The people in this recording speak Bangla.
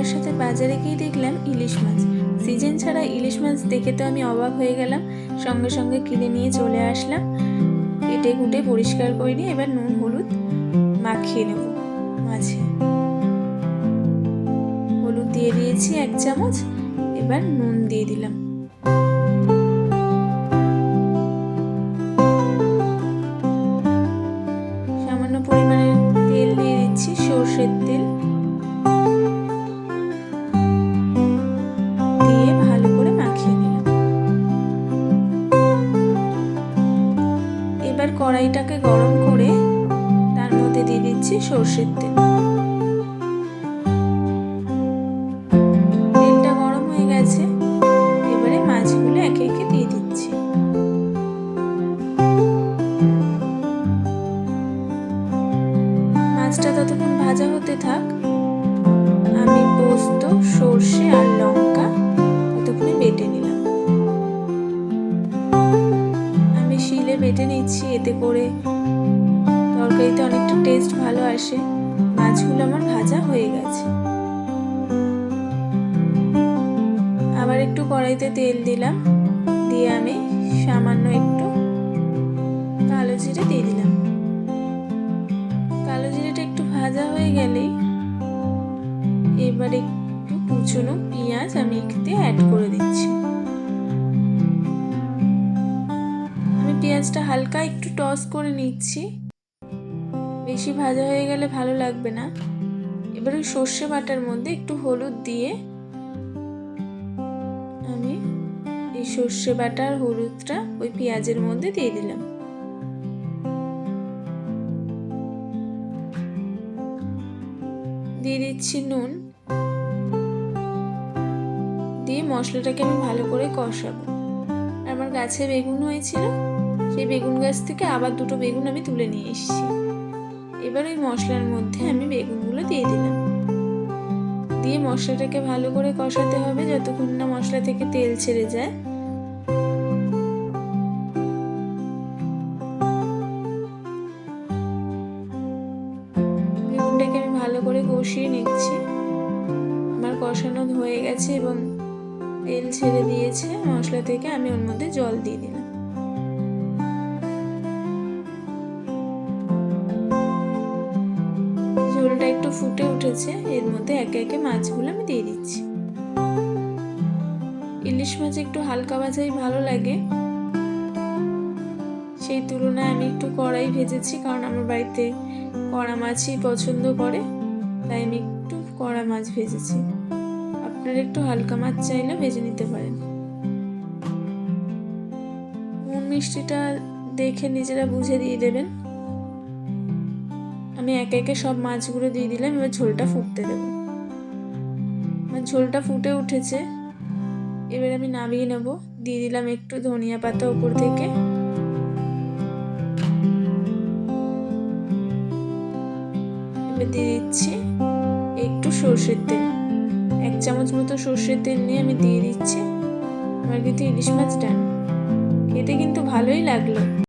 তার সাথে বাজারে গিয়ে দেখলাম ইলিশ মাছ। সিজন ছাড়া ইলিশ মাছ দেখে তো আমি অবাক হয়ে গেলাম। সঙ্গে সঙ্গে কিনে নিয়ে চলে আসলাম। কেটে কুটে পরিষ্কার করে নিয়ে এবার নুন হলুদ মাখিয়ে নেব মাছে। হলুদ দিয়ে দিয়েছি 1 চামচ, এবার নুন দিয়ে দিলাম। সামান্য পরিমাণে তেল দিয়ে দিচ্ছি, সর্ষের তেল। দিয়ে ভালো করে মাখিয়ে নিলাম। এবার কড়াইটাকে গরম করে তার মধ্যে দিয়ে দিচ্ছি সর্ষের তেল। তেলটা গরম হয়ে গেছে, এবারে মাছগুলো একে একে দিয়ে দিচ্ছি। মাছটা ততক্ষণ ভাজা হতে থাক, আমি পোস্ত, সর্ষে আর লঙ্কা ততক্ষণে বেটে নিলাম। আমি শিলে বেটে নিচ্ছি, এতে করে তরকারিতে অনেকটা টেস্ট ভালো আসে। মাছগুলো আমার ভাজা হয়ে গেছে। আবার একটু কড়াইতে তেল দিলাম, দিয়ে আমি সামান্য একটু কালো জিরে দিয়ে দিলাম। কালো জিরেটা একটু ভাজা হয়ে গেলেই এবার একটু কুচনো পেঁয়াজ আমি এতে অ্যাড করে দিচ্ছি। আমি পেঁয়াজটা হালকা একটু টস করে নিচ্ছি, বেশি ভাজা হয়ে গেলে ভালো লাগবে না। এবার ওই সর্ষে বাটার মধ্যে একটু হলুদ দিয়ে আমি এই সর্ষে বাটার হলুদটা ওই পেঁয়াজের মধ্যে দিয়ে দিলাম। দিয়ে দিচ্ছি নুন, দিয়ে মশলাটাকে আমি ভালো করে কষাবো। আমার গাছে বেগুন হয়েছিল, সেই বেগুন গাছ থেকে আবার 2টো বেগুন আমি তুলে নিয়ে এসেছি। এবার ওই মশলার মধ্যে আমি বেগুনগুলো দিয়ে দিলাম। দিয়ে মশলাটাকে ভালো করে কষাতে হবে যতক্ষণ না মশলা থেকে তেল ছেড়ে যায়। বেগুনটাকে আমি ভালো করে কষিয়ে নিচ্ছি। আমার কষানো হয়ে গেছে এবং তেল ছেড়ে দিয়েছে মশলা থেকে। আমি ওর মধ্যে জল দিয়ে দিলাম। ঝোলটা একটু ফুটে উঠেছে, এর মধ্যে একে একে মাছগুলো আমি দিয়ে দিচ্ছি। ইলিশ মাছ একটু হালকা ভাজাই ভালো লাগে, সেই তুলনায় আমি একটু কড়াই ভেজেছি, কারণ আমার বাড়িতে কড়া মাছই পছন্দ করে, তাই আমি একটু কড়া মাছ ভেজেছি। আপনারা একটু হালকা মাছ চাইলে ভেজে নিতে পারেন। নুন মিষ্টিটা দেখে নিজেরা বুঝে দিয়ে দেবেন। আমি একে একে সব মাছগুলো দিয়ে দিলাম। এবার ঝোলটা ফুটতে দেব। আমার ঝোলটা ফুটে উঠেছে, এবার আমি নামিয়ে নেব। দিয়ে দিলাম একটু ধনিয়া পাতা উপর থেকে। এবার দিয়ে দিচ্ছি একটু সর্ষের তেল, 1 চামচ মতো সর্ষের তেল নিয়ে আমি দিয়ে দিচ্ছি। আমার কিন্তু ইলিশ মাছ ডান। খেতে কিন্তু ভালোই লাগলো।